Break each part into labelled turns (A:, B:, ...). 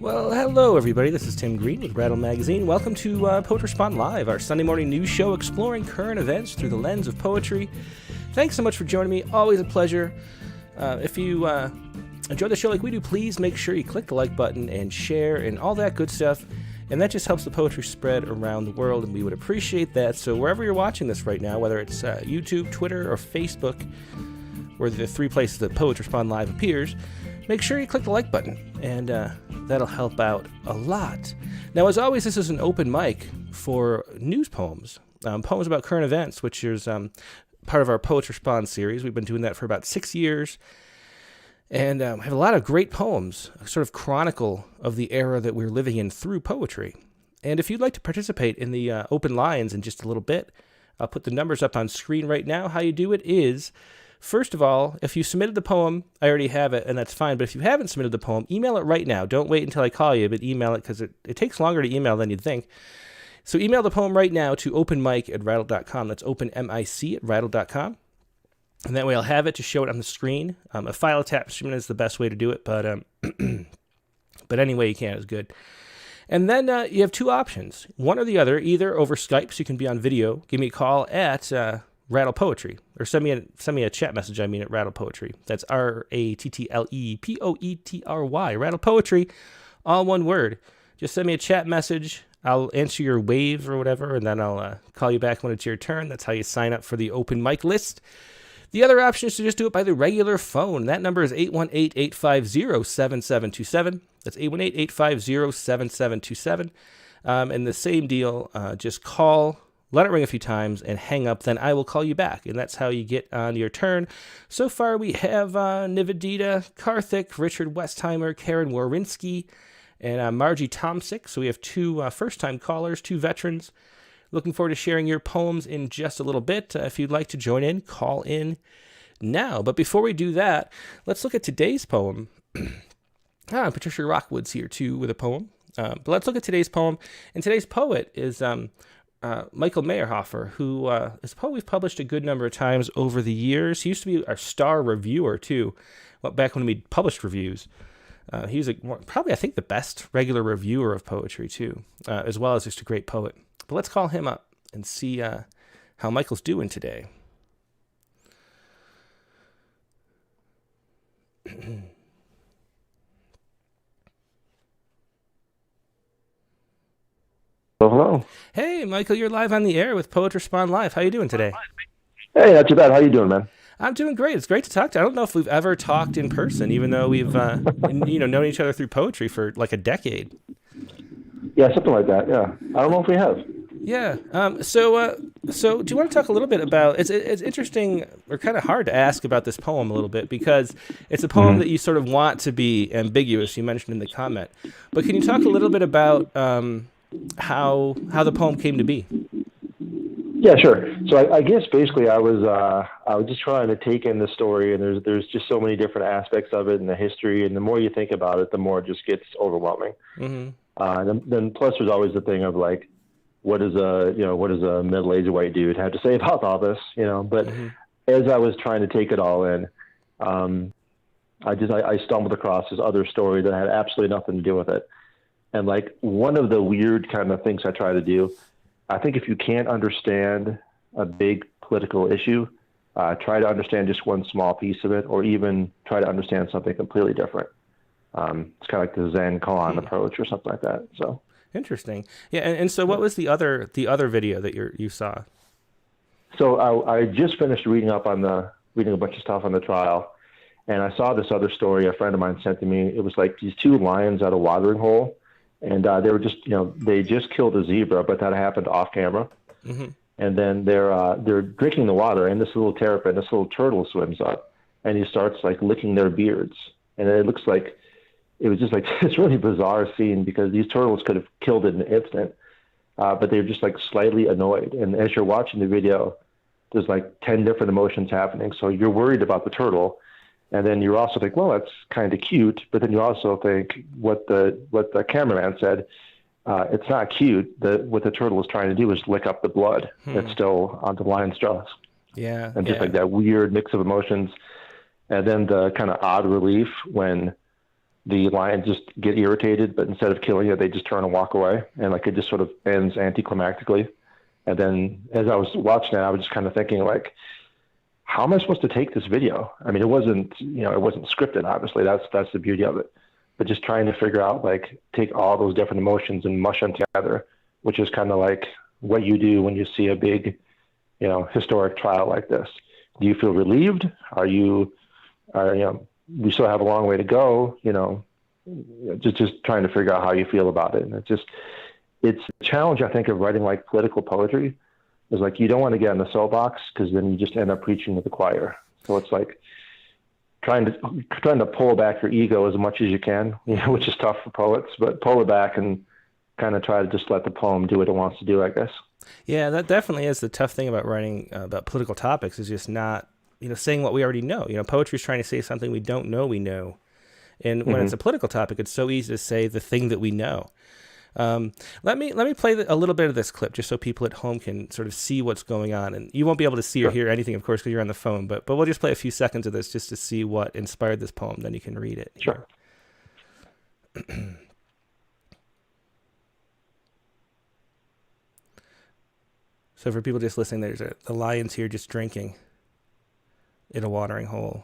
A: Well, hello everybody. This is Tim Green with Rattle Magazine. Welcome to Poetry Spawn Live, our Sunday morning news show exploring current events through the lens of poetry. Thanks so much for joining me. Always a pleasure. If you enjoy the show like we do, please make sure you click the like button and share and all that good stuff. And that just helps the poetry spread around the world, and we would appreciate that. So wherever you're watching this right now, whether it's YouTube, Twitter, or Facebook, where the three places that Poetry Spawn Live appears, make sure you click the like button, and that'll help out a lot. Now, as always, this is an open mic for news poems, poems about current events, which is part of our Poetry Spawn series. We've been doing that for about 6 years, and have a lot of great poems, a sort of chronicle of the era that we're living in through poetry. And if you'd like to participate in the open lines in just a little bit, I'll put the numbers up on screen right now. How you do it is, first of all, if you submitted the poem, I already have it, and that's fine. But if you haven't submitted the poem, email it right now. Don't wait until I call you, but email it, because it takes longer to email than you'd think. So email the poem right now to openmic@rattle.com. That's openmic@rattle.com. And that way I'll have it to show it on the screen. A file attachment is the best way to do it, but any way you can is good. And then you have two options, one or the other, either over Skype, so you can be on video. Give me a call at Rattle Poetry, or send me a chat message. At Rattle Poetry. That's RATTLEPOETRY. Rattle Poetry, all one word. Just send me a chat message. I'll answer your wave or whatever, and then I'll call you back when it's your turn. That's how you sign up for the open mic list. The other option is to just do it by the regular phone. That number is 818-850-7727. That's 818-850-7727. And the same deal, just call, let it ring a few times, and hang up. Then I will call you back, and that's how you get on your turn. So far, we have Nivedita, Karthik, Richard Westheimer, Karen Warinsky, and Margie Tomsick. So we have two first-time callers, two veterans. Looking forward to sharing your poems in just a little bit. If you'd like to join in, call in now. But before we do that, let's look at today's poem. Patricia Rockwood's here, too, with a poem. But let's look at today's poem. And today's poet is Michael Meyerhofer, who is a poet we've published a good number of times over the years. He used to be our star reviewer, too, back when we published reviews. He was probably, I think, the best regular reviewer of poetry, too, as well as just a great poet. But let's call him up and see how Michael's doing today.
B: Hello.
A: Hey, Michael, you're live on the air with Poetry Spawn Live. How you doing today?
B: Hey, not too bad. How you doing, man?
A: I'm doing great. It's great to talk to you. I don't know if we've ever talked in person, even though we've known each other through poetry for like a decade.
B: Yeah, something like that. Yeah, I don't know if we have.
A: Yeah. So do you want to talk a little bit about? It's interesting or kind of hard to ask about this poem a little bit, because it's a poem that you sort of want to be ambiguous. You mentioned in the comment, but can you talk a little bit about how the poem came to be?
B: Yeah, sure. So I guess basically I was just trying to take in the story, and there's just so many different aspects of it and the history, and the more you think about it, the more it just gets overwhelming. Mm-hmm. And then plus there's always the thing of like, what does a middle-aged white dude have to say about all this, But as I was trying to take it all in, I stumbled across this other story that had absolutely nothing to do with it. And like one of the weird kind of things I try to do, I think if you can't understand a big political issue, try to understand just one small piece of it, or even try to understand something completely different. It's kind of like the Zen koan approach or something like that. So
A: interesting. Yeah. And so what was the other video that you saw?
B: So I just finished reading a bunch of stuff on the trial, and I saw this other story a friend of mine sent to me. It was like these two lions at a watering hole, and they were just, they just killed a zebra, but that happened off camera. Mm-hmm. And then they're drinking the water, and this little terrapin, this little turtle swims up, and he starts like licking their beards, and it looks like it was just like this really bizarre scene, because these turtles could have killed it in an instant, but they're just like slightly annoyed. And as you're watching the video, there's like 10 different emotions happening. So you're worried about the turtle, and then you also think, well, that's kind of cute. But then you also think what the cameraman said, it's not cute. What the turtle is trying to do is lick up the blood that's still on the lion's jaws.
A: Yeah.
B: And just like that weird mix of emotions. And then the kind of odd relief when the lions just get irritated, but instead of killing it, they just turn and walk away, and like it just sort of ends anticlimactically. And then as I was watching that, I was just kind of thinking like, how am I supposed to take this video? I mean, it wasn't scripted, obviously. That's the beauty of it. But just trying to figure out, like, take all those different emotions and mush them together, which is kind of like what you do when you see a big, historic trial like this. Do you feel relieved? We still have a long way to go, just trying to figure out how you feel about it. And it's a challenge, I think, of writing like political poetry. Is like, you don't want to get in the soapbox because then you just end up preaching to the choir. So it's like trying to pull back your ego as much as you can, which is tough for poets, but pull it back and kind of try to just let the poem do what it wants to do, I guess.
A: Yeah, that definitely is the tough thing about writing about political topics, is just not, saying what we already know. Poetry is trying to say something we don't know we know. And when it's a political topic, it's so easy to say the thing that we know. Let me play a little bit of this clip just so people at home can sort of see what's going on. And you won't be able to see or hear anything, of course, because you're on the phone, but we'll just play a few seconds of this just to see what inspired this poem. Then you can read it.
B: Sure.
A: So for people just listening, there's the lions here just drinking in a watering hole.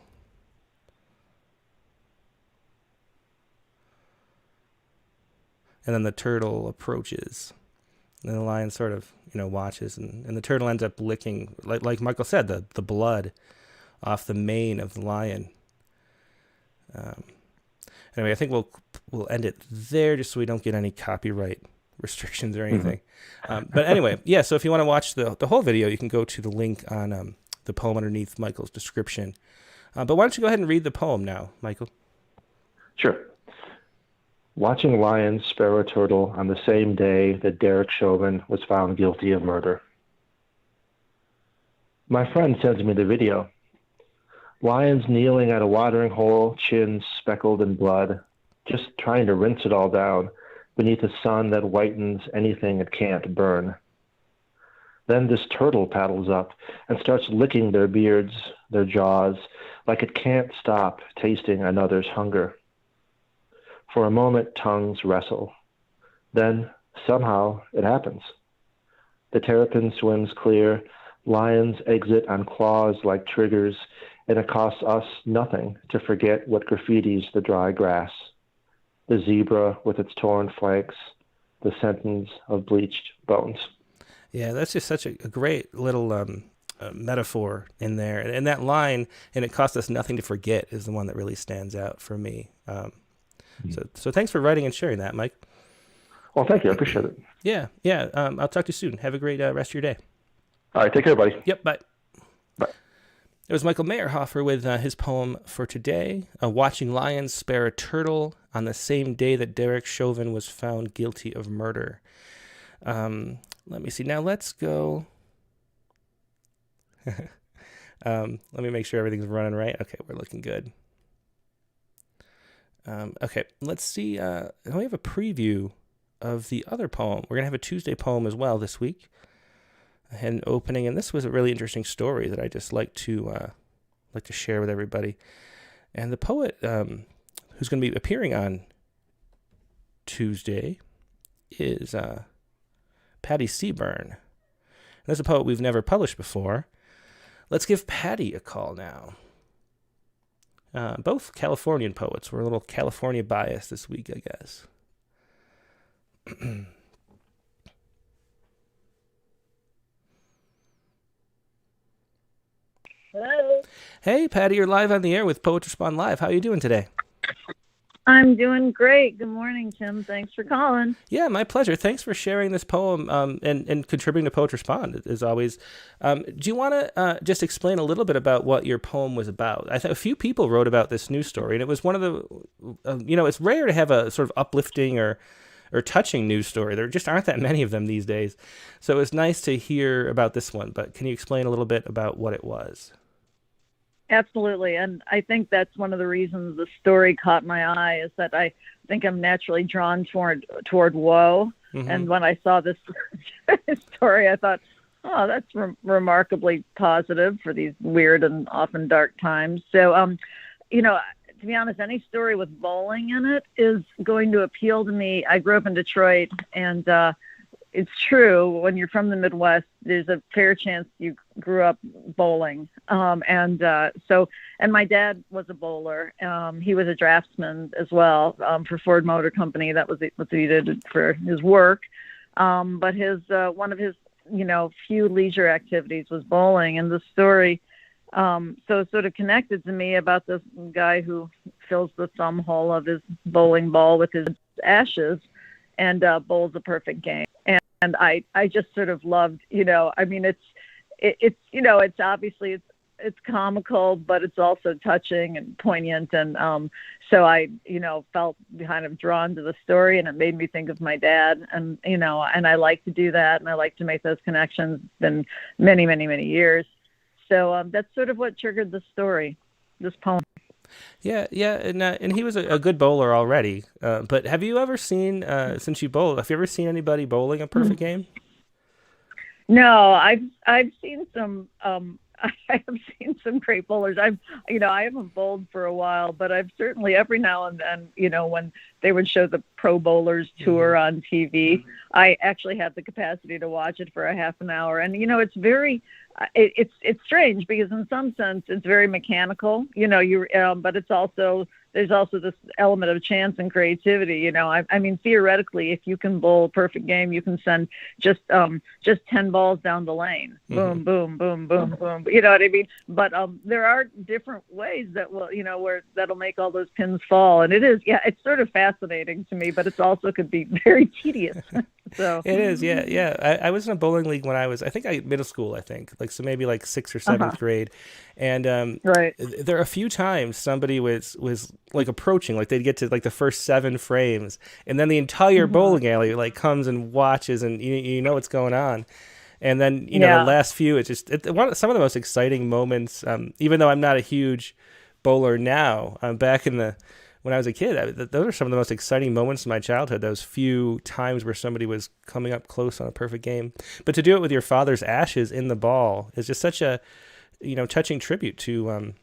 A: And then the turtle approaches. And the lion sort of, watches. And the turtle ends up licking, like Michael said, the blood off the mane of the lion. Anyway, I think we'll end it there just so we don't get any copyright restrictions or anything. But anyway, yeah, so if you want to watch the whole video, you can go to the link on the poem underneath Michael's description. But why don't you go ahead and read the poem now, Michael?
B: Sure. Watching lions spare a turtle on the same day that Derek Chauvin was found guilty of murder. My friend sends me the video. Lions kneeling at a watering hole, chins speckled in blood, just trying to rinse it all down beneath a sun that whitens anything it can't burn. Then this turtle paddles up and starts licking their beards, their jaws, like it can't stop tasting another's hunger. For a moment, tongues wrestle. Then, somehow, it happens. The terrapin swims clear, lions exit on claws like triggers, and it costs us nothing to forget what graffitis the dry grass. The zebra with its torn flanks, the sentence of bleached bones.
A: Yeah, that's just such a great little metaphor in there. And that line, and it costs us nothing to forget, is the one that really stands out for me. So thanks for writing and sharing that, Mike.
B: Well, thank you. I appreciate it.
A: Yeah. I'll talk to you soon. Have a great rest of your day.
B: All right. Take care, buddy.
A: Yep. Bye.
B: Bye.
A: It was Michael Meyerhofer with his poem for today, Watching Lions Spare a Turtle on the same day that Derek Chauvin was found guilty of murder. Let me see. Now let's go. Let me make sure everything's running right. Okay, we're looking good. Okay, let's see. We have a preview of the other poem. We're going to have a Tuesday poem as well this week. An opening, and this was a really interesting story that I just like to share with everybody. And the poet who's going to be appearing on Tuesday is Patty Seaburn. That's a poet we've never published before. Let's give Patty a call now. Both Californian poets. We're a little California biased this week, I guess.
C: Hello.
A: Hey, Patty, you're live on the air with Poetry Spawn Live. How are you doing today?
C: I'm doing great. Good morning, Tim. Thanks for calling.
A: Yeah, my pleasure. Thanks for sharing this poem and contributing to Poetry Spawn, as always. Do you want to just explain a little bit about what your poem was about? I think a few people wrote about this news story, and it was one of the, it's rare to have a sort of uplifting or touching news story. There just aren't that many of them these days. So it's nice to hear about this one, but can you explain a little bit about what it was?
C: Absolutely. And I think that's one of the reasons the story caught my eye, is that I think I'm naturally drawn toward woe. Mm-hmm. And when I saw this story, I thought, oh, that's remarkably positive for these weird and often dark times. So, to be honest, any story with bowling in it is going to appeal to me. I grew up in Detroit, and it's true, when you're from the Midwest, there's a fair chance you grew up bowling. And my dad was a bowler. He was a draftsman as well, for Ford Motor Company. That was what he did for his work. But one of his, few leisure activities was bowling. And the story, so sort of connected to me about this guy who fills the thumb hole of his bowling ball with his ashes and bowls a perfect game. And I just sort of loved, it's obviously it's comical, but it's also touching and poignant. And so I, felt kind of drawn to the story, and it made me think of my dad. And, and I like to do that, and I like to make those connections. It's been many, many, many years. So that's sort of what triggered the story, this poem.
A: Yeah, and he was a good bowler already. But have you ever seen, since you bowl, have you ever seen anybody bowling a perfect game?
C: No, I've seen some. I have seen some great bowlers. I haven't bowled for a while, but I've certainly every now and then, when they would show the Pro Bowlers Tour on TV, I actually had the capacity to watch it for a half an hour. And it's very, it's strange because in some sense it's very mechanical. But there's also this element of chance and creativity. I mean, theoretically, if you can bowl a perfect game, you can send just 10 balls down the lane. Boom, boom, boom, boom, boom. You know what I mean? But there are different ways that will, where that'll make all those pins fall. And it's sort of fascinating to me, but it's also could be very tedious. So
A: it is, yeah. I was in a bowling league when I was, middle school, so maybe like 6th or 7th grade. And
C: right.
A: There are a few times somebody was like approaching, like they'd get to like the first 7 frames, and then the entire bowling alley like comes and watches, and you know what's going on. And then the last few, it's some of the most exciting moments. Even though I'm not a huge bowler now, back when I was a kid, those are some of the most exciting moments in my childhood. Those few times where somebody was coming up close on a perfect game. But to do it with your father's ashes in the ball is just such a touching tribute to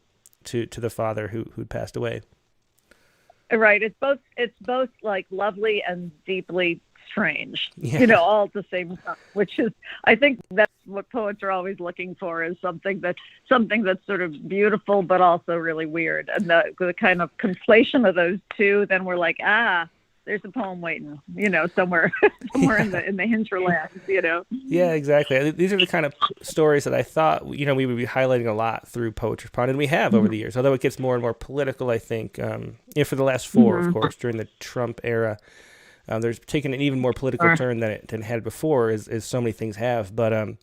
A: the father who'd passed away.
C: Right. It's both like lovely and deeply strange, all at the same time, which is, I think that's what poets are always looking for, is something that's sort of beautiful, but also really weird. And the kind of conflation of those two, then we're like, there's a poem waiting, somewhere in the hinterlands,
A: Yeah, exactly. These are the kind of stories that I thought, we would be highlighting a lot through Poetry Pond, and we have over the years, although it gets more and more political, I think, for the last 4, of course, during the Trump era. There's taken an even more political turn than it had before, as so many things have. But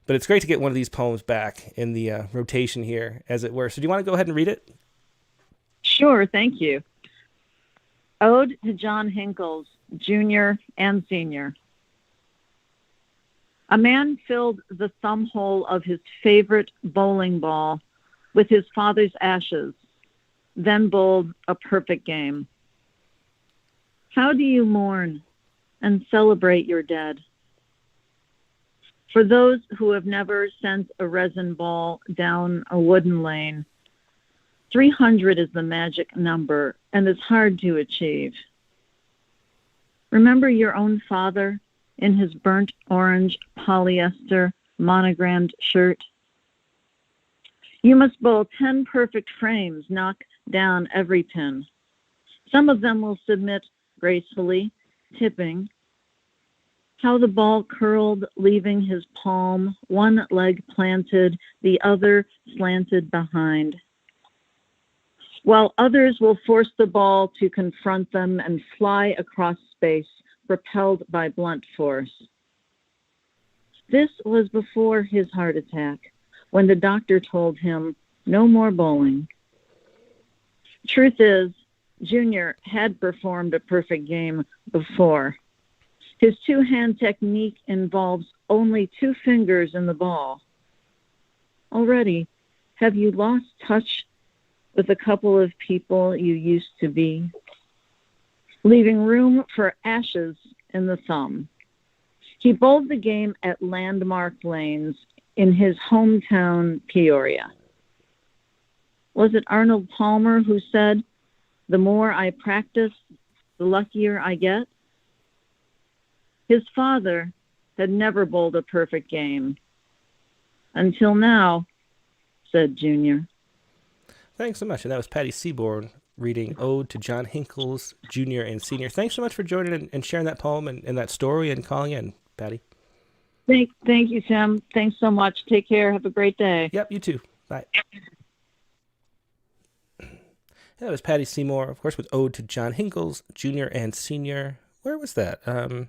A: it's great to get one of these poems back in the rotation here, as it were. So do you want to go ahead and read it?
C: Sure, thank you. Ode to John Hinkles, Jr. and Sr. A man filled the thumb hole of his favorite bowling ball with his father's ashes, then bowled a perfect game. How do you mourn and celebrate your dead? For those who have never sent a resin ball down a wooden lane, 300 is the magic number, and it's hard to achieve. Remember your own father in his burnt orange polyester monogrammed shirt? You must bowl 10 perfect frames, knock down every pin. Some of them will submit gracefully, tipping. How the ball curled, leaving his palm, one leg planted, the other slanted behind. While others will force the ball to confront them and fly across space, propelled by blunt force. This was before his heart attack, when the doctor told him, no more bowling. Truth is, Junior had performed a perfect game before. His two-hand technique involves only 2 fingers in the ball. Already, have you lost touch with a couple of people you used to be? Leaving room for ashes in the thumb. He bowled the game at landmark lanes in his hometown, Peoria. Was it Arnold Palmer who said, "The more I practice, the luckier I get"? His father had never bowled a perfect game. Until now, said Junior.
A: Thanks so much. And that was Patty Seaborn reading Ode to John Hinkles, Jr. and Sr. Thanks so much for joining and sharing that poem and that story and calling in, Patty.
C: Thank you, Tim. Thanks so much. Take care. Have a great day.
A: Yep, you too. Bye. That was Patty Seymour, of course, with Ode to John Hinkles, Jr. and Sr. Where was that? I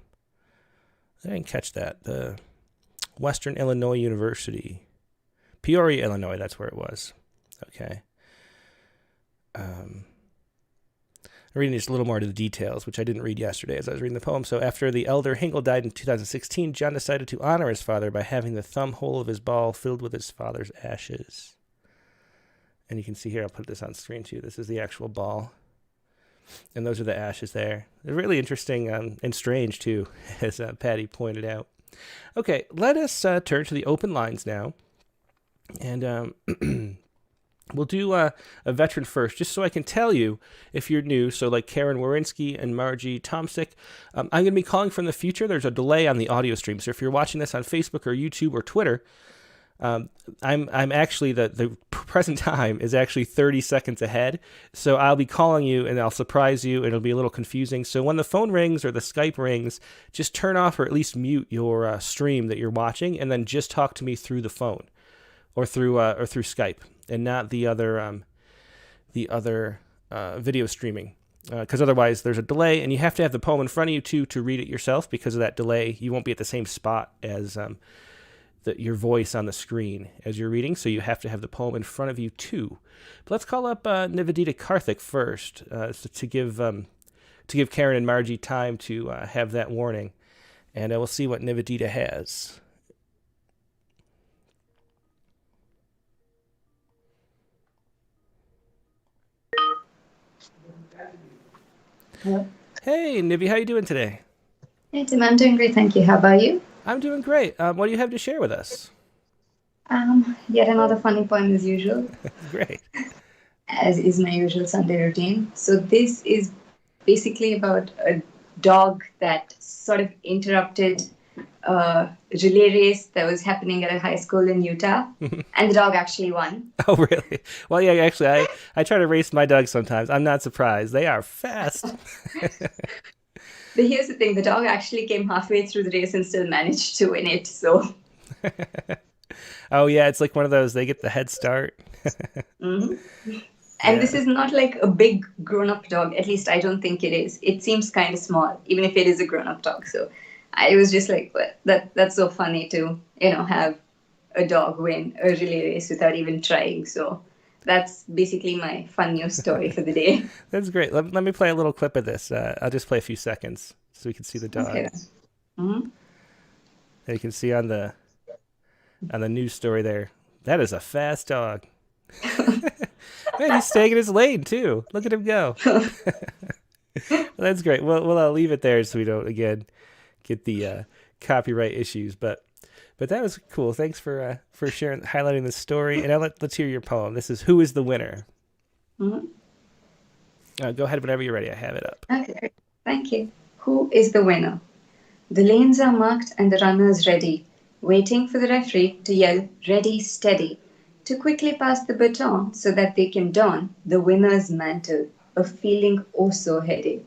A: didn't catch that. The Western Illinois University. Peoria, Illinois, that's where it was. Okay. I'm reading just a little more to the details, which I didn't read yesterday as I was reading the poem. So after the elder Hinkle died in 2016, John decided to honor his father by having the thumb hole of his ball filled with his father's ashes. And you can see here, I'll put this on screen too. This is the actual ball. And those are the ashes there. They're really interesting and strange too, as Patty pointed out. Okay, let us turn to the open lines now. And we'll do a veteran first, just so I can tell you if you're new. So like Karen Warinsky and Margie Tomsick, I'm going to be calling from the future. There's a delay on the audio stream. So if you're watching this on Facebook or YouTube or Twitter, I'm actually, the present time is actually 30 seconds ahead. So I'll be calling you and I'll surprise you. It'll be a little confusing. So when the phone rings or the Skype rings, just turn off or at least mute your stream that you're watching, and then just talk to me through the phone or through Skype, and not the other video streaming, because otherwise there's a delay, and you have to have the poem in front of you too to read it yourself. Because of that delay, you won't be at the same spot as your voice on the screen as you're reading, so you have to have the poem in front of you too. But let's call up Nivedita Karthik first, to give Karen and Margie time to have that warning, and we'll see what Nivedita has.
D: Hello.
A: Hey, Nivi, how you doing today?
D: Hey, Tim, I'm doing great, thank you. How about you?
A: I'm doing great. What do you have to share with us?
D: Yet another funny poem as usual.
A: Great.
D: As is my usual Sunday routine. So this is basically about a dog that sort of interrupted a relay race that was happening at a high school in Utah, and the dog actually won.
A: Oh, really? Well, yeah, actually, I try to race my dogs sometimes. I'm not surprised. They are fast.
D: But here's the thing, the dog actually came halfway through the race and still managed to win it, so...
A: Oh, yeah, it's like one of those, they get the head start.
D: Mm-hmm. And this is not like a big grown-up dog. At least I don't think it is. It seems kind of small, even if it is a grown-up dog. So I was just like, well, that's so funny to, have a dog win a relay race without even trying. So that's basically my fun news story for the day.
A: That's great. Let me play a little clip of this. I'll just play a few seconds so we can see the dog.
D: Okay. Mm-hmm.
A: And you can see on the news story there, that is a fast dog. Man, he's staying in his lane too. Look at him go. Well, that's great. Well, I'll leave it there so we don't again get the copyright issues. But that was cool. Thanks for sharing, highlighting this story. And let's hear your poem. This is "Who is the Winner?"
D: Mm-hmm.
A: Go ahead whenever you're ready. I have it up.
D: Okay, thank you. Who is the winner? The lanes are marked and the runners ready, waiting for the referee to yell, "Ready, steady," to quickly pass the baton so that they can don the winner's mantle, a feeling oh so heady.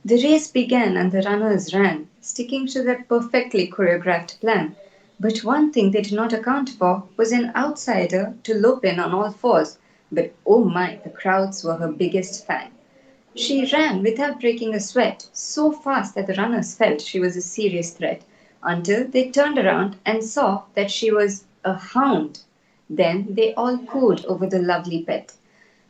D: The race began and the runners ran, sticking to their perfectly choreographed plan. But one thing they did not account for was an outsider to lope in on all fours. But oh my, the crowds were her biggest fan. She ran without breaking a sweat, so fast that the runners felt she was a serious threat, until they turned around and saw that she was a hound. Then they all cooed over the lovely pet.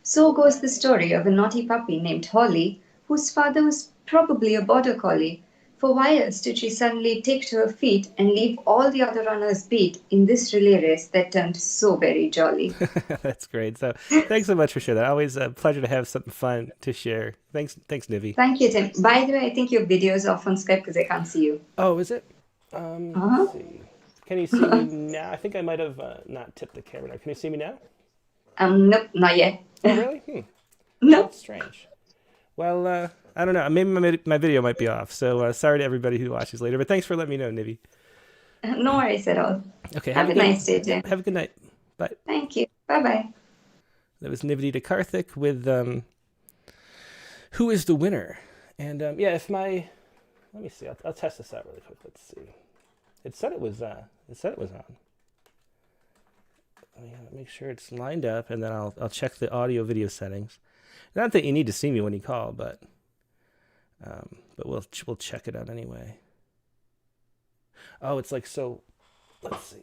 D: So goes the story of a naughty puppy named Holly, whose father was probably a border collie. For why else did she suddenly take to her feet and leave all the other runners beat in this relay race that turned so very jolly?
A: That's great. So thanks so much for sharing that. Always a pleasure to have something fun to share. Thanks, Nivi.
D: Thank you, Tim. By the way, I think your video is off on Skype because I can't see you.
A: Oh, is it? Let's see. Can you see me now? I think I might have not tipped the camera. Can you see me now?
D: Nope, not yet.
A: Oh, really?
D: Nope.
A: That's strange. Well, I don't know. Maybe my video might be off. So sorry to everybody who watches later. But thanks for letting me know, Nivi.
D: No worries at all.
A: Okay.
D: Have a nice day, Tim.
A: Yep, have a good night. Bye.
D: Thank you. Bye-bye.
A: That was Nivity Karthik with Who is the Winner? And yeah, if my... Let me see. I'll test this out really quick. Let's see. It said it was on. Let me make sure it's lined up, and then I'll check the audio video settings. Not that you need to see me when you call, but we'll check it out anyway. Oh, it's like so. Let's see.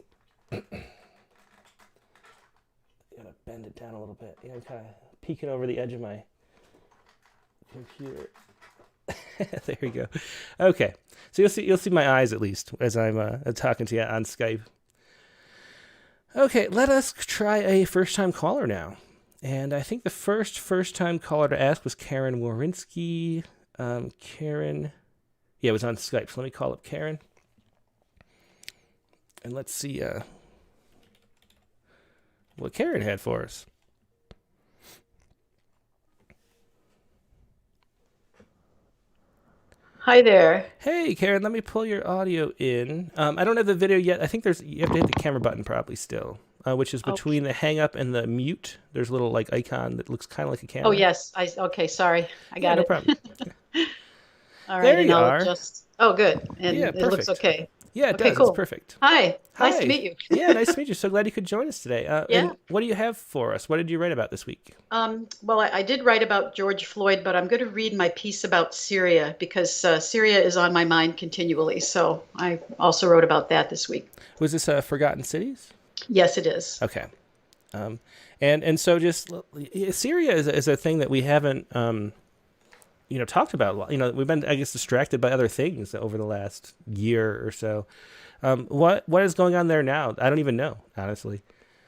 A: Gotta bend it down a little bit. Yeah, I'm kind of peeking over the edge of my computer. There you go. Okay, so you'll see my eyes at least as I'm talking to you on Skype. Okay, let us try a first-time caller now. And I think the first-time caller to ask was Karen Warinsky. Karen, yeah, it was on Skype. So let me call up Karen. And let's see what Karen had for us.
E: Hi there.
A: Hey, Karen, let me pull your audio in. I don't have the video yet. I think you have to hit the camera button probably still, which is between the hang up and the mute. There's a little like icon that looks kind of like a camera.
E: Oh, yes. Okay, sorry. I got
A: no
E: it.
A: problem.
E: All right.
A: There you
E: I'll
A: are.
E: Oh, good. And
A: Yeah,
E: it looks okay.
A: Yeah, it
E: Okay,
A: does.
E: cool.
A: It's perfect.
E: Hi.
A: Hi.
E: Nice to meet you.
A: Yeah, nice to meet you. So glad you could join us today.
E: Yeah.
A: And what do you have for us? What did you write about this week?
E: Well, I did write about George Floyd, but I'm going to read my piece about Syria because Syria is on my mind continually. So I also wrote about that this week.
A: Was this Forgotten Cities?
E: Yes, it is.
A: Okay. And so just Syria is a thing that we haven't talked about. We've been, I guess, distracted by other things over the last year or so. What is going on there now? I don't even know, honestly.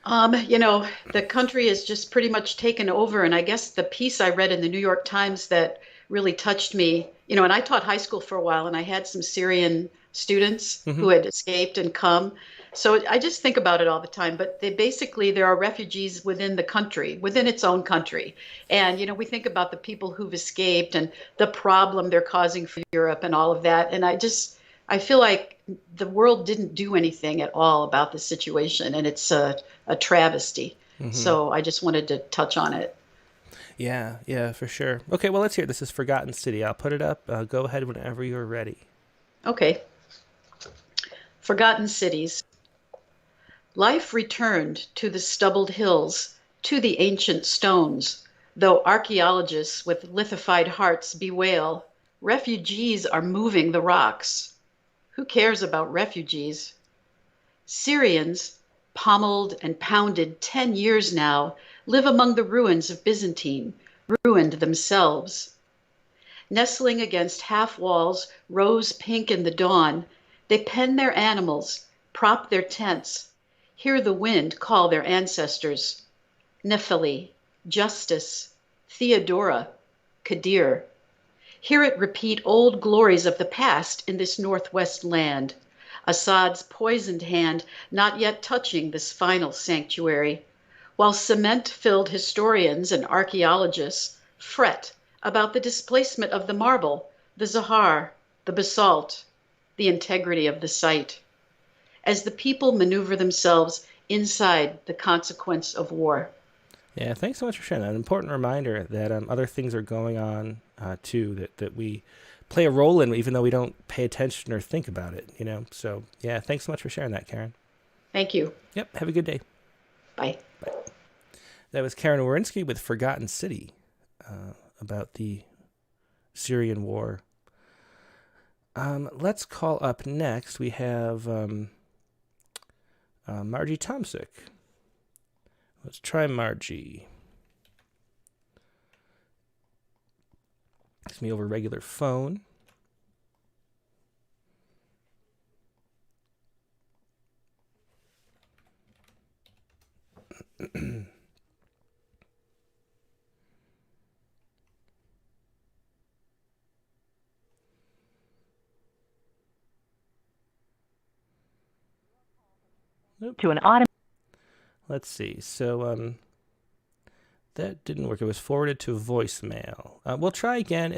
E: The country is just pretty much taken over. And I guess the piece I read in the New York Times that really touched me, and I taught high school for a while, and I had some Syrian students who had escaped and come. So I just think about it all the time. But there are refugees within the country, within its own country. And, we think about the people who've escaped and the problem they're causing for Europe and all of that. And I feel like the world didn't do anything at all about the situation. And it's a travesty. So I just wanted to touch on it.
A: Yeah, for sure. Okay, well, let's hear it. This is Forgotten City. I'll put it up. Go ahead whenever you're ready.
E: Okay. Forgotten Cities. Life returned to the stubbled hills, to the ancient stones, though archaeologists with lithified hearts bewail, refugees are moving the rocks. Who cares about refugees? Syrians, pommeled and pounded 10 years now, live among the ruins of Byzantine, ruined themselves. Nestling against half walls, rose pink in the dawn, they pen their animals, prop their tents, hear the wind call their ancestors. Nephili, Justice, Theodora, Kadir. Hear it repeat old glories of the past in this northwest land. Assad's poisoned hand not yet touching this final sanctuary, while cement-filled historians and archaeologists fret about the displacement of the marble, the zahar, the basalt, the integrity of the site, as the people maneuver themselves inside the consequence of war.
A: Yeah, thanks so much for sharing that. An important reminder that other things are going on too, that we play a role in, even though we don't pay attention or think about it. So yeah, thanks so much for sharing that, Karen.
E: Thank you.
A: Yep. Have a good day.
E: Bye.
A: That was Karen Warinsky with Forgotten City, about the Syrian war. Let's call up next. We have Margie Tomsick. Let's try Margie. It's me over regular phone. Nope.
F: To an auto.
A: Let's see. So, that didn't work. It was forwarded to voicemail. We'll try again.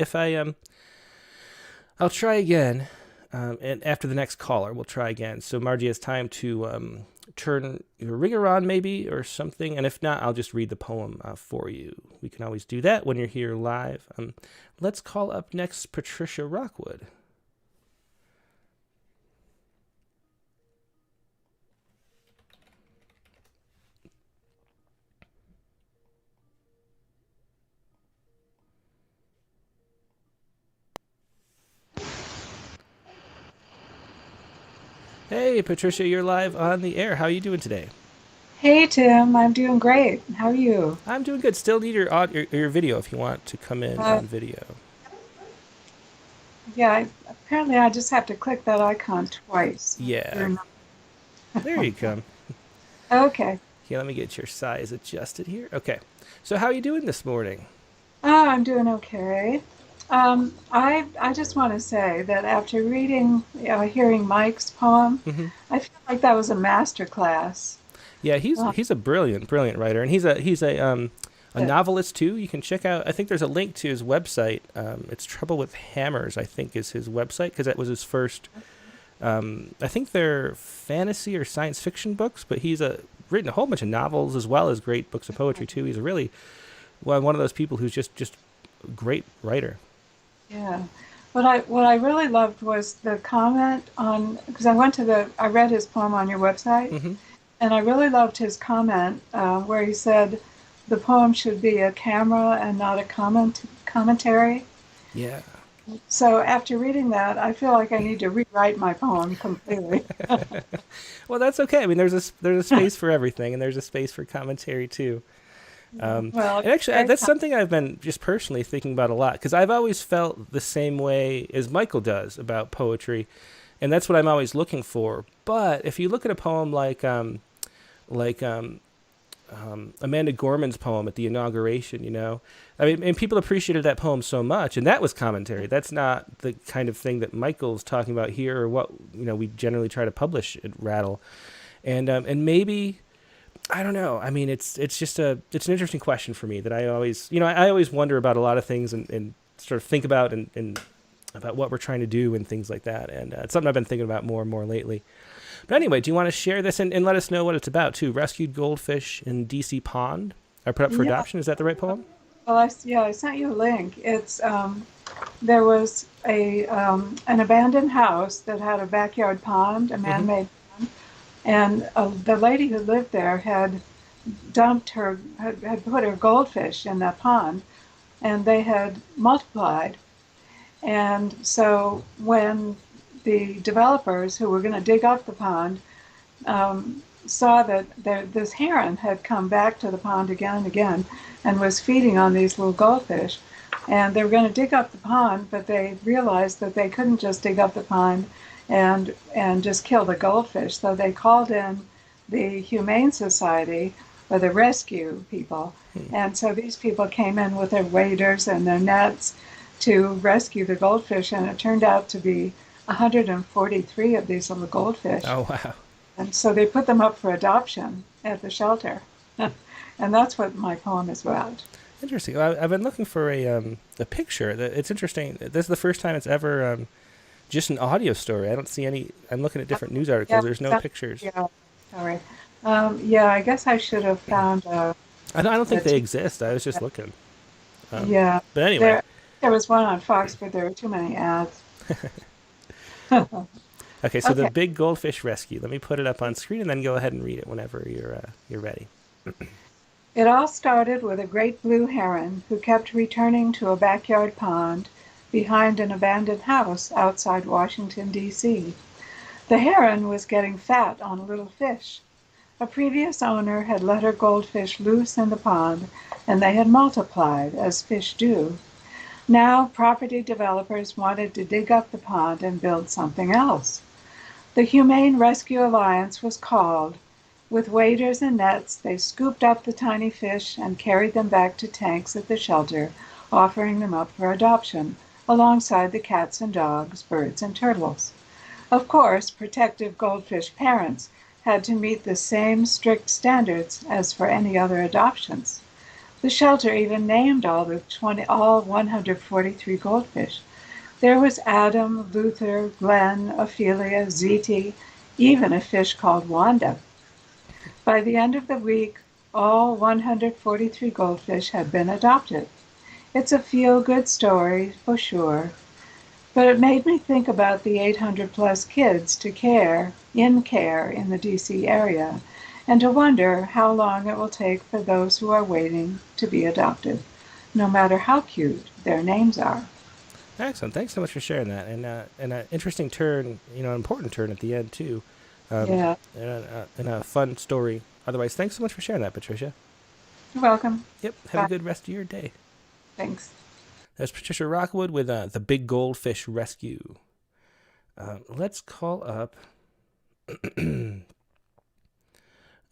A: I'll try again. And after the next caller, we'll try again. So Margie has time to turn your ringer on maybe or something. And if not, I'll just read the poem for you. We can always do that when you're here live. Let's call up next Patricia Rockwood. Hey, Patricia, you're live on the air. How are you doing today?
F: Hey, Tim. I'm doing great. How are you?
A: I'm doing good. Still need your video if you want to come in on video.
F: Yeah, apparently I just have to click that icon twice.
A: Yeah. There you come.
F: Okay.
A: Here, let me get your size adjusted here. Okay. So how are you doing this morning?
F: Oh, I'm doing okay. I just want to say that after hearing Mike's poem, I feel like that was a master class.
A: Yeah, he's a brilliant writer, and he's a novelist too. You can check out. I think there's a link to his website. It's Trouble with Hammers, I think, is his website, because that was his first. I think they're fantasy or science fiction books, but he's written a whole bunch of novels as well as great books of poetry too. He's a really one of those people who's just a great writer.
F: Yeah. What I really loved was the comment on, because I read his poem on your website, and I really loved his comment where he said the poem should be a camera and not a commentary. Yeah. So after reading that, I feel like I need to rewrite my poem completely.
A: Well, that's okay. I mean, there's a space for everything, and there's a space for commentary too. And actually, that's something I've been just personally thinking about a lot, because I've always felt the same way as Michael does about poetry, and that's what I'm always looking for. But if you look at a poem like Amanda Gorman's poem at the inauguration, I mean, and people appreciated that poem so much, and that was commentary. That's not the kind of thing that Michael's talking about here, or what we generally try to publish at Rattle, and maybe. I don't know. I mean, it's an interesting question for me that I always, I always wonder about a lot of things and sort of think about and about what we're trying to do and things like that. And it's something I've been thinking about more and more lately. But anyway, do you want to share this and let us know what it's about too? Rescued goldfish in DC Pond are put up for adoption. Is that the right poem?
F: Well, I sent you a link. It's there was an abandoned house that had a backyard pond, a man-made. And the lady who lived there had put her goldfish in that pond, and they had multiplied. And so when the developers who were going to dig up the pond saw that this heron had come back to the pond again and again and was feeding on these little goldfish, and they were going to dig up the pond, but they realized that they couldn't just dig up the pond and just kill the goldfish. So they called in the Humane Society, or the rescue people. And so these people came in with their waders and their nets to rescue the goldfish, and it turned out to be 143 of these little goldfish. Oh, wow. And so they put them up for adoption at the shelter. And that's what my poem is about.
A: Interesting. I've been looking for a picture. It's interesting. This is the first time it's ever... just an audio story. I don't see any. I'm looking at different news articles. Yeah, there's no pictures.
F: Yeah, sorry. I guess I should have found.
A: I don't think they exist. I was just looking.
F: But
A: anyway,
F: there was one on Fox, but there were too many ads.
A: Okay, so the Big Goldfish Rescue. Let me put it up on screen and then go ahead and read it whenever you're ready.
F: It all started with a great blue heron who kept returning to a backyard pond behind an abandoned house outside Washington, D.C. The heron was getting fat on a little fish. A previous owner had let her goldfish loose in the pond, and they had multiplied, as fish do. Now property developers wanted to dig up the pond and build something else. The Humane Rescue Alliance was called. With waders and nets, they scooped up the tiny fish and carried them back to tanks at the shelter, offering them up for adoption, alongside the cats and dogs, birds and turtles. Of course, protective goldfish parents had to meet the same strict standards as for any other adoptions. The shelter even named all 143 goldfish. There was Adam, Luther, Glenn, Ophelia, Ziti, even a fish called Wanda. By the end of the week, all 143 goldfish had been adopted. It's a feel-good story, for sure, but it made me think about the 800-plus kids in the D.C. area, and to wonder how long it will take for those who are waiting to be adopted, no matter how cute their names are.
A: Excellent. Thanks so much for sharing that, and an interesting turn, an important turn at the end too.
F: Yeah.
A: And a fun story. Otherwise, thanks so much for sharing that, Patricia.
F: You're welcome.
A: Yep. Have a good rest of your day.
F: Thanks.
A: That's Patricia Rockwood with the Big Goldfish Rescue. Let's call up.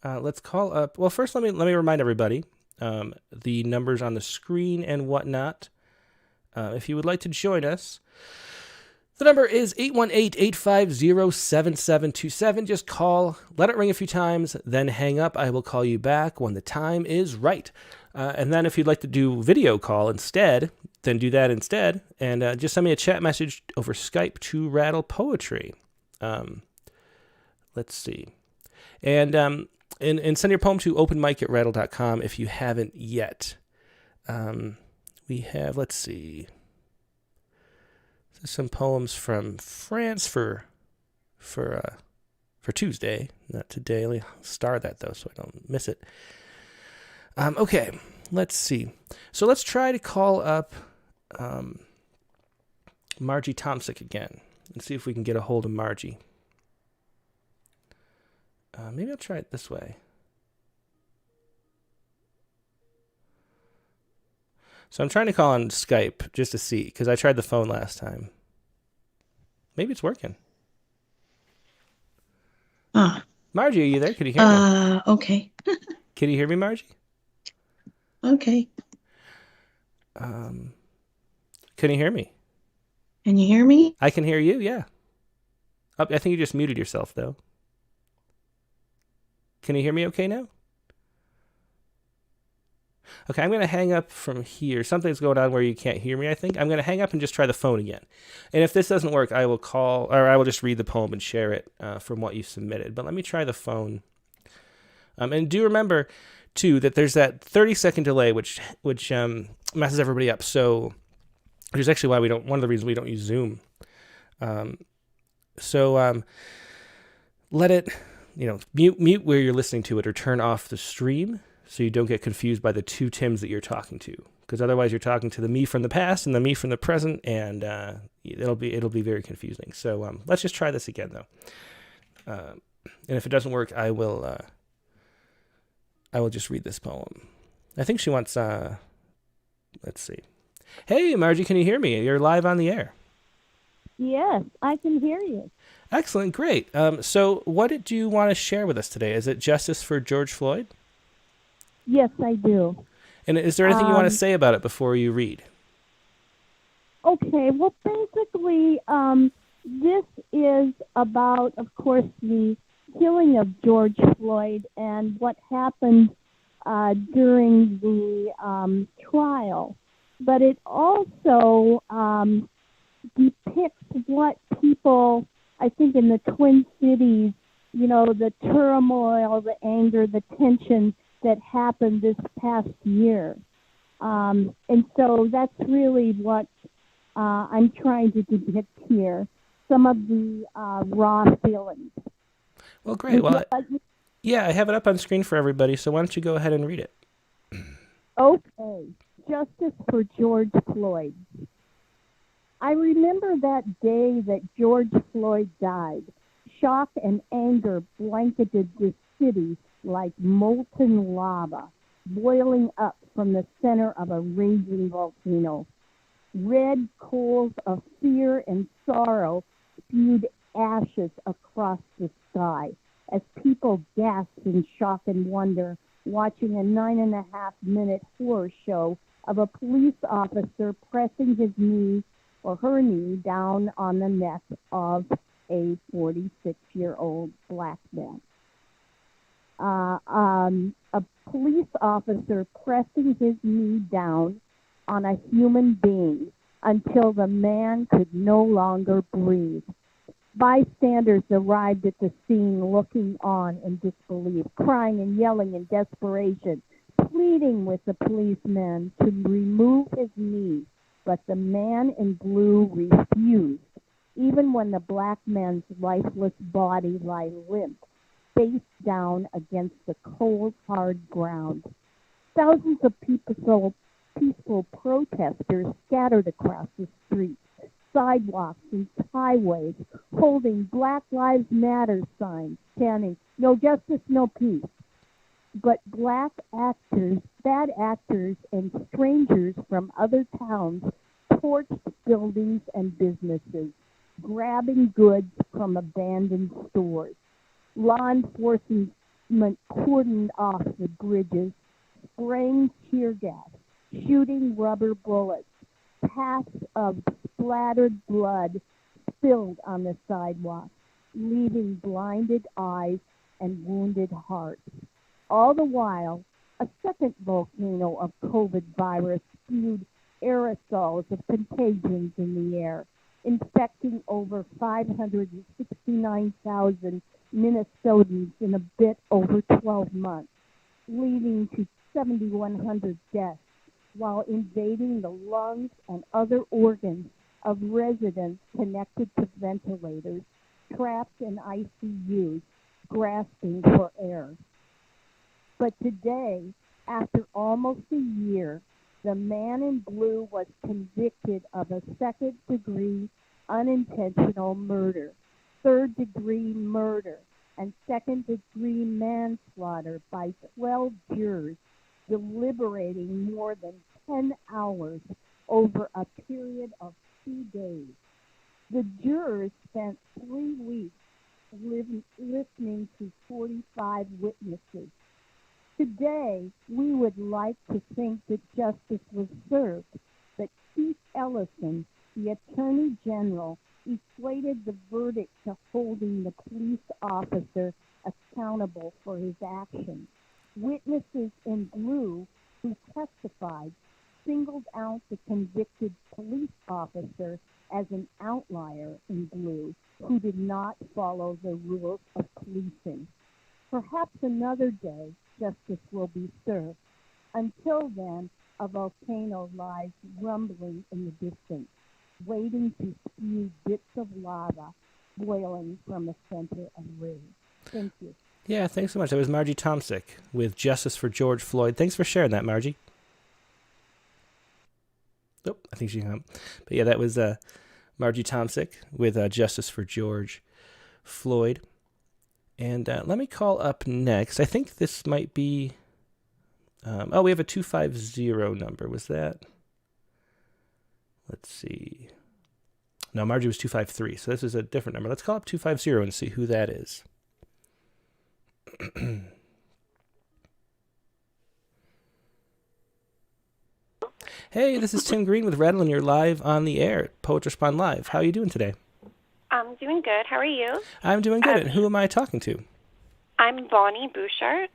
A: Well, first, let me remind everybody the numbers on the screen and whatnot. If you would like to join us, the number is 818-850-7727. Just call, let it ring a few times, then hang up. I will call you back when the time is right. And then if you'd like to do video call instead, then do that instead. And just send me a chat message over Skype to Rattle Poetry. Let's see. And send your poem to openmic@rattle.com if you haven't yet. We have, let's see, some poems from France for Tuesday, not today. Let me star that though, so I don't miss it. Okay, let's see. So let's try to call up Margie Tomsick again and see if we can get a hold of Margie. Maybe I'll try it this way. So I'm trying to call on Skype just to see, because I tried the phone last time. Maybe it's working. Margie, are you there? Can you hear me?
G: Okay.
A: Can you hear me, Margie?
G: Okay.
A: Can you hear me?
G: Can you hear me?
A: I can hear you, yeah. Oh, I think you just muted yourself, though. Can you hear me okay now? Okay, I'm going to hang up from here. Something's going on where you can't hear me, I think. I'm going to hang up and just try the phone again. And if this doesn't work, I will call, or I will just read the poem and share it from what you submitted. But let me try the phone. And do remember, too, that there's that 30-second delay, which messes everybody up. So, which is actually why one of the reasons we don't use Zoom. Let it, mute where you're listening to it, or turn off the stream, so you don't get confused by the two Tims that you're talking to, because otherwise you're talking to the me from the past and the me from the present, and it'll be very confusing. So let's just try this again, though. And if it doesn't work, I will just read this poem. I think she wants. Let's see. Hey, Margie, can you hear me? You're live on the air.
H: Yes, I can hear you.
A: Excellent, great. So what did you want to share with us today? Is it justice for George Floyd?
H: Yes, I do.
A: And is there anything you want to say about it before you read?
H: Okay, well, basically, this is about, of course, the killing of George Floyd and what happened during the trial. But it also depicts what people, I think, in the Twin Cities, the turmoil, the anger, the tension that happened this past year. And so that's really what I'm trying to depict here, some of the raw feelings.
A: Well, great. Well, I have it up on screen for everybody, so why don't you go ahead and read it?
H: Okay. Justice for George Floyd. I remember that day that George Floyd died. Shock and anger blanketed the city like molten lava, boiling up from the center of a raging volcano. Red coals of fear and sorrow spewed ashes across the sky as people gasped in shock and wonder, watching a 9.5-minute horror show of a police officer pressing his knee or her knee down on the neck of a 46-year-old black man. a police officer pressing his knee down on a human being until the man could no longer breathe. Bystanders arrived at the scene looking on in disbelief, crying and yelling in desperation, pleading with the policemen to remove his knee, but the man in blue refused, even when the black man's lifeless body lay limp, face down against the cold, hard ground. Thousands of peaceful protesters scattered across the streets, sidewalks, and highways, holding Black Lives Matter signs, chanting, "No justice, no peace." But bad actors, and strangers from other towns torched buildings and businesses, grabbing goods from abandoned stores. Law enforcement cordoned off the bridges, spraying tear gas, shooting rubber bullets. Paths of splattered blood spilled on the sidewalk, leaving blinded eyes and wounded hearts. All the while, a second volcano of COVID virus spewed aerosols of contagions in the air, infecting over 569,000 Minnesotans in a bit over 12 months, leading to 7,100 deaths, while invading the lungs and other organs of residents connected to ventilators, trapped in ICUs, grasping for air. But today, after almost a year, the man in blue was convicted of a second-degree unintentional murder, third-degree murder, and second-degree manslaughter by 12 jurors deliberating more than 10 hours over a period of 2 days. The jurors spent 3 weeks listening to 45 witnesses. Today, we would like to think that justice was served, but Keith Ellison, the Attorney General, equated the verdict to holding the police officer accountable for his actions. Witnesses in blue who testified singled out the convicted police officer as an outlier in blue who did not follow the rules of policing. Perhaps another day justice will be served. Until then, a volcano lies rumbling in the distance, waiting to spew bits of lava boiling from the center of rage. Thank you.
A: Yeah, thanks so much. That was Margie Tomsick with Justice for George Floyd. Thanks for sharing that, Margie. Oh, I think she hung up. But yeah, that was Margie Tomsick with Justice for George Floyd. And let me call up next. I think this might be... we have a 250 number. Was that... Let's see. No, Margie was 253, so this is a different number. Let's call up 250 and see who that is. Hey, this is Tim Green with Rattle, and you're live on the air at Poetry Spawn Live. How are you doing today?
I: I'm doing good. How are you?
A: I'm doing good. And who am I talking to?
I: I'm Bonnie Bouchard.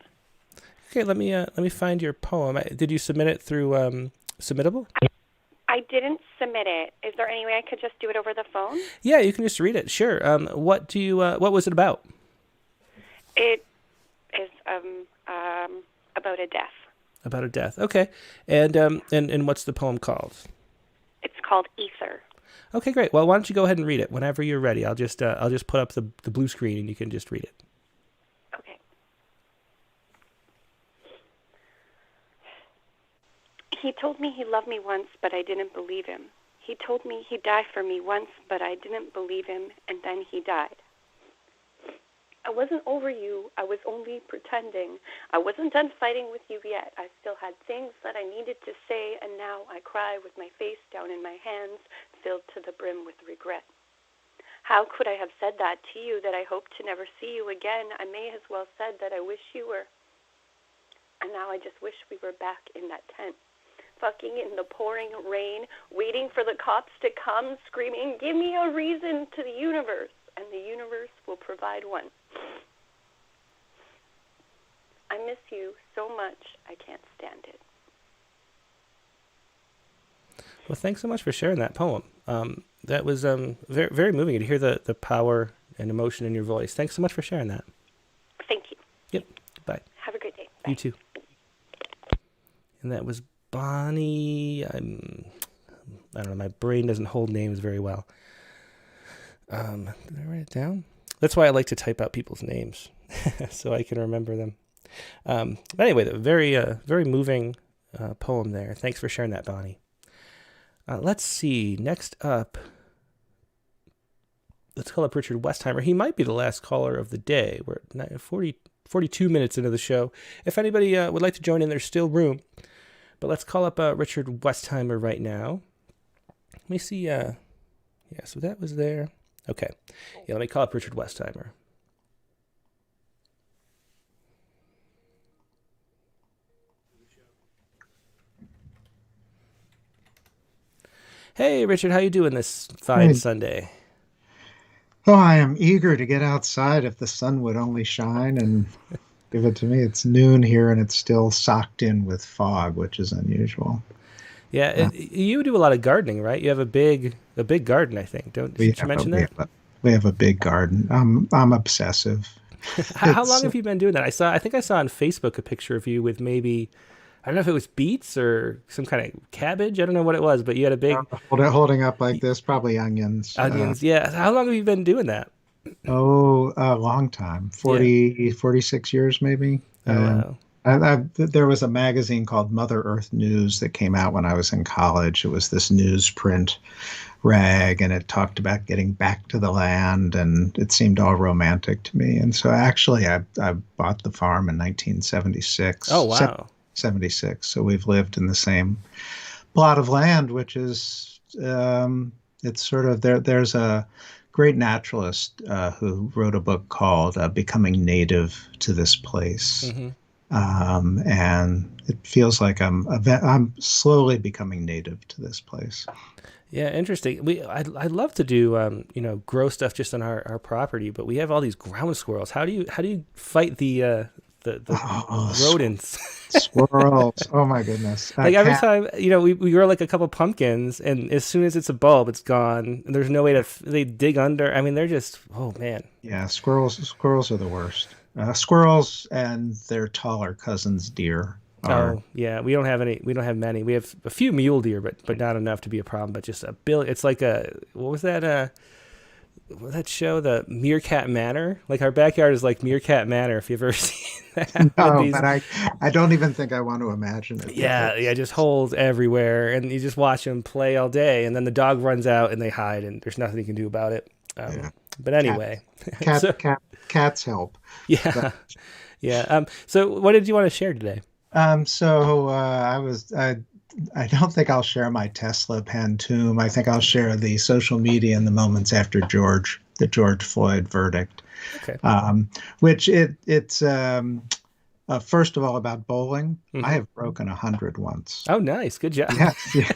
A: Okay, let me find your poem. Did you submit it through Submittable?
I: I didn't submit it. Is there any way I could just do it over the phone?
A: Yeah, you can just read it. Sure. What was it about?
I: It is about a death.
A: About a death. Okay. And what's the poem called?
I: It's called Ether.
A: Okay, great. Well, why don't you go ahead and read it whenever you're ready? I'll just put up the blue screen and you can just read it.
I: Okay. He told me he loved me once, but I didn't believe him. He told me he'd die for me once, but I didn't believe him, and then he died. I wasn't over you. I was only pretending. I wasn't done fighting with you yet. I still had things that I needed to say, and now I cry with my face down in my hands, filled to the brim with regret. How could I have said that to you, that I hope to never see you again? I may as well said that I wish you were. And now I just wish we were back in that tent, fucking in the pouring rain, waiting for the cops to come, screaming, "Give me a reason," to the universe, and the universe will provide one. I miss you so much. I can't stand it.
A: Well, thanks so much for sharing that poem. That was very, very moving to hear the power and emotion in your voice. Thanks so much for sharing that.
I: Thank you.
A: Yep. Bye.
I: Have a great day. Bye.
A: You too. And that was Bonnie. I don't know. My brain doesn't hold names very well. Did I write it down? That's why I like to type out people's names so I can remember them. But anyway, the very moving poem there. Thanks for sharing that, Bonnie. Let's see. Next up, let's call up Richard Westheimer. He might be the last caller of the day. We're at 42 minutes into the show. If anybody would like to join in, there's still room. But let's call up Richard Westheimer right now. Let me see. Yeah, so that was there. Okay. Yeah, let me call up Richard Westheimer. Hey, Richard, how you doing this fine Sunday?
J: Oh, I am eager to get outside if the sun would only shine and give it to me. It's noon here and it's still socked in with fog, which is unusual.
A: Yeah, you do a lot of gardening, right? You have a big garden, I think. Did you mention that?
J: We have a big garden. I'm obsessive.
A: How long have you been doing that? I think I saw on Facebook a picture of you with maybe, I don't know if it was beets or some kind of cabbage. I don't know what it was, but you had a big...
J: holding up like this, probably onions.
A: Onions, yeah. How long have you been doing that?
J: Oh, a long time. 46 years maybe.
A: Wow.
J: There was a magazine called Mother Earth News that came out when I was in college. It was this newsprint rag, and it talked about getting back to the land, and it seemed all romantic to me. And so actually I bought the farm in 1976.
A: Oh, wow.
J: 76. So we've lived in the same plot of land, which is, it's sort of, there's a great naturalist who wrote a book called Becoming Native to This Place. Mm-hmm. And it feels like I'm slowly becoming native to this place.
A: Yeah, interesting. I'd love to do grow stuff just on our property, but we have all these ground squirrels. How do you fight the rodents?
J: Squirrels. Oh my goodness.
A: Like every time, we grow like a couple pumpkins, and as soon as it's a bulb, it's gone. And there's no way they dig under. I mean, they're just, oh man.
J: Yeah, squirrels are the worst. Squirrels and their taller cousins, deer.
A: Oh yeah, we don't have many. We have a few mule deer, but not enough to be a problem. But just a billion. It's like what was that? What was that show? The Meerkat Manor. Like our backyard is like Meerkat Manor. If you've ever seen that.
J: No, but I don't even think I want to imagine it.
A: Yeah, just holes everywhere, and you just watch them play all day, and then the dog runs out and they hide, and there's nothing you can do about it. But anyway,
J: cats help.
A: Yeah, yeah. So what did you want to share today?
J: I don't think I'll share my Tesla Pantoum. I think I'll share the social media in the moments after the George Floyd verdict.
A: Okay.
J: Which it's first of all about bowling. Mm-hmm. I have broken 100 once.
A: Oh, nice. Good job.
J: Yes. Yeah.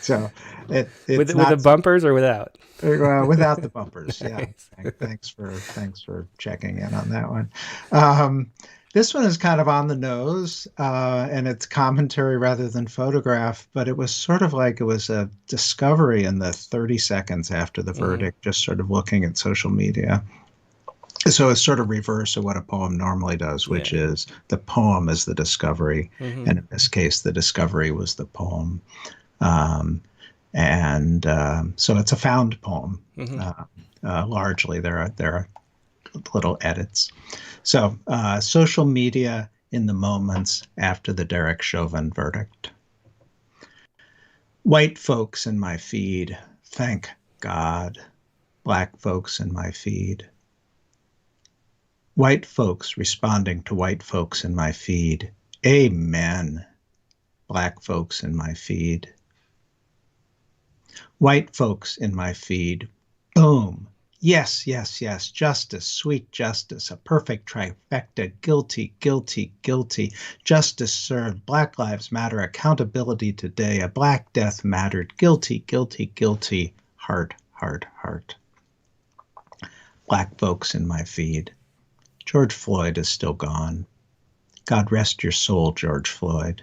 J: So it's
A: with the bumpers or without?
J: Without the bumpers. Yeah.
A: Nice.
J: Thanks for checking in on that one. This one is kind of on the nose, and it's commentary rather than photograph, but it was sort of like it was a discovery in the 30 seconds after the verdict, just sort of looking at social media. So it's sort of reverse of what a poem normally does, which is the poem is the discovery, and in this case, the discovery was the poem. So it's a found poem. Largely, there are little edits. So social media in the moments after the Derek Chauvin verdict. White folks in my feed, thank God. Black folks in my feed. White folks responding to white folks in my feed. Amen. Black folks in my feed. White folks in my feed. Boom. Yes, yes, yes. Justice, sweet justice, a perfect trifecta. Guilty, guilty, guilty. Justice served. Black Lives Matter. Accountability today. A Black Death mattered. Guilty, guilty, guilty. Heart, heart, heart. Black folks in my feed. George Floyd is still gone. God rest your soul, George Floyd.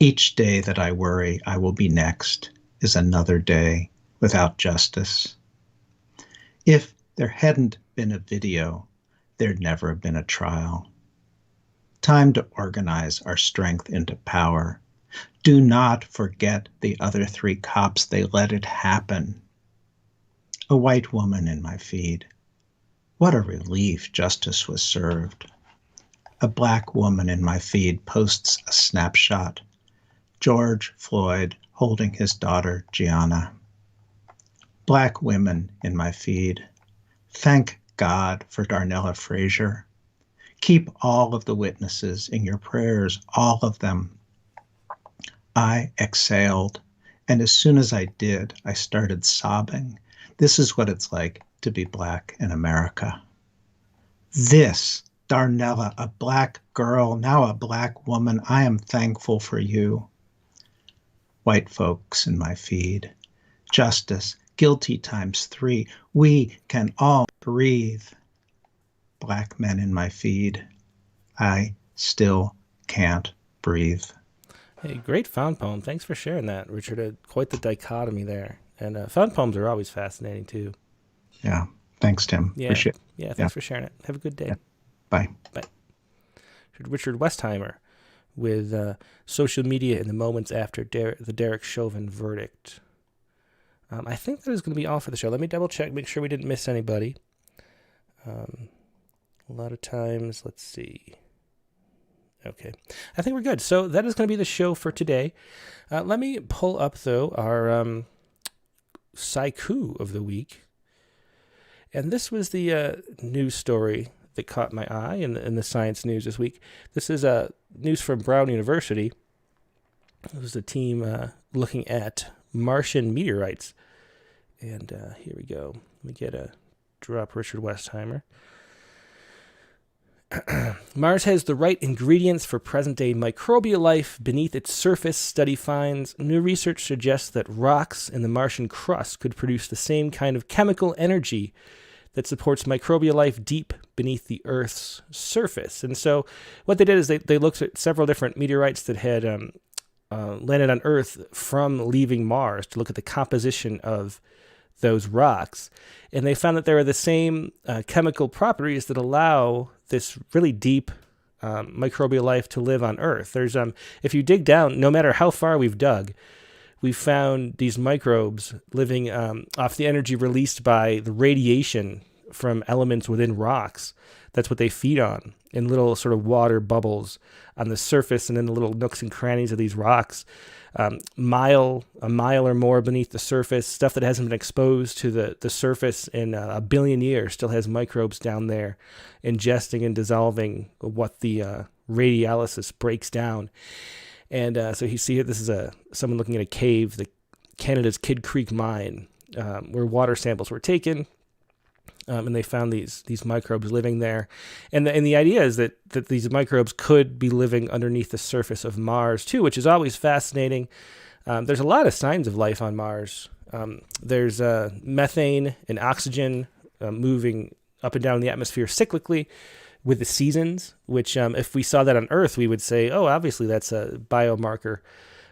J: Each day that I worry I will be next is another day without justice. If there hadn't been a video, there'd never have been a trial. Time to organize our strength into power. Do not forget the other 3 cops. They let it happen. A white woman in my feed. What a relief justice was served. A black woman in my feed posts a snapshot. George Floyd holding his daughter, Gianna. Black women in my feed. Thank God for Darnella Frazier. Keep all of the witnesses in your prayers, all of them. I exhaled, and as soon as I did, I started sobbing. This is what it's like to be Black in America. This, Darnella, a Black girl, now a Black woman, I am thankful for you. White folks in my feed. Justice, guilty times 3. We can all breathe. Black men in my feed. I still can't breathe.
A: Hey, great found poem. Thanks for sharing that, Richard. Quite the dichotomy there. And found poems are always fascinating, too.
J: Yeah. Thanks, Tim.
A: Yeah.
J: Appreciate it.
A: Yeah, thanks for sharing it. Have a good day.
J: Yeah. Bye.
A: Bye. Richard Westheimer with social media in the moments after the Derek Chauvin verdict. I think that is going to be all for the show. Let me double check, make sure we didn't miss anybody. A lot of times, let's see. Okay, I think we're good. So that is going to be the show for today. Let me pull up, though, our Saiku of the week. And this was the news story that caught my eye in the science news this week. This is news from Brown University. It was a team looking at Martian meteorites. And here we go. Let me get a drop Richard Westheimer. Mars has the right ingredients for present-day microbial life beneath its surface, study finds. New research suggests that rocks in the Martian crust could produce the same kind of chemical energy that supports microbial life deep beneath the Earth's surface. And so what they did is they looked at several different meteorites that had landed on Earth from leaving Mars to look at the composition of those rocks. And they found that there are the same chemical properties that allow this really deep microbial life to live on Earth. There's if you dig down, no matter how far we've dug, we've found these microbes living off the energy released by the radiation from elements within rocks. That's what they feed on, in little sort of water bubbles on the surface and in the little nooks and crannies of these rocks. A mile or more beneath the surface, stuff that hasn't been exposed to the surface in a billion years still has microbes down there ingesting and dissolving what the radiolysis breaks down. And so you see here, this is someone looking at a cave, Canada's Kidd Creek mine, where water samples were taken. And they found these microbes living there. And the idea is that these microbes could be living underneath the surface of Mars, too, which is always fascinating. There's a lot of signs of life on Mars. There's methane and oxygen moving up and down in the atmosphere cyclically with the seasons, which if we saw that on Earth, we would say, oh, obviously that's a biomarker.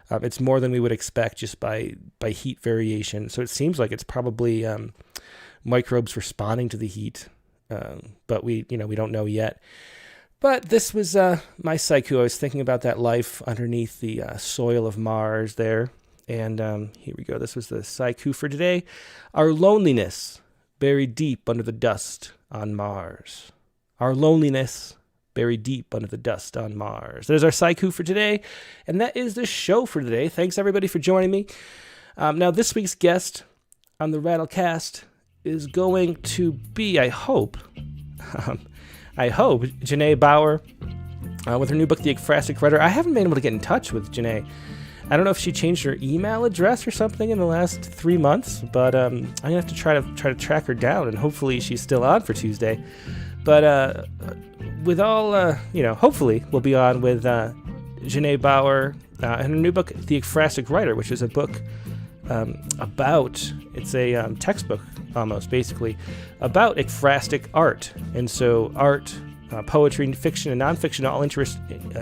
A: It's more than we would expect just by heat variation. So it seems like it's probably microbes responding to the heat, but we don't know yet. But this was my Saiku. I was thinking about that life underneath the soil of Mars there, and here we go. This was the Saiku for today. Our loneliness buried deep under the dust on Mars. Our loneliness buried deep under the dust on Mars. There's our Saiku for today, and that is the show for today. Thanks everybody for joining me. Now this week's guest on the Rattlecast is going to be, I hope, Janae Bauer with her new book, The Ekphrastic Writer. I haven't been able to get in touch with Janae. I don't know if she changed her email address or something in the last 3 months, but I'm gonna have to try to track her down, and hopefully she's still on for Tuesday. But with all, hopefully we'll be on with Janae Bauer and her new book, The Ekphrastic Writer, which is a book it's a textbook almost, basically, about ekphrastic art. And so art, poetry, fiction, and nonfiction, all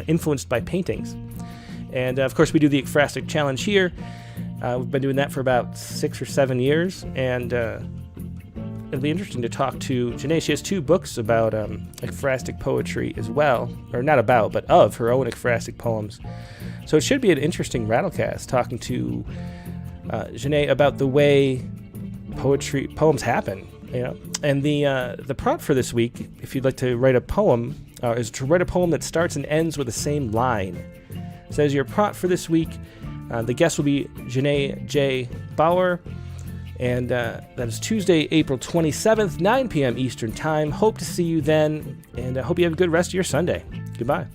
A: influenced by paintings. And, of course, we do the ekphrastic challenge here. We've been doing that for about 6 or 7 years, and it'll be interesting to talk to Janae. She has 2 books about ekphrastic poetry as well, or not about, but of her own ekphrastic poems. So it should be an interesting Rattlecast, talking to Janae about the way poems happen, you know. And the prompt for this week, if you'd like to write a poem, is to write a poem that starts and ends with the same line. So as your prompt for this week, the guest will be Janae J. Bauer, and that is Tuesday, April 27th, 9 p.m. Eastern Time. Hope to see you then, and I hope you have a good rest of your Sunday. Goodbye.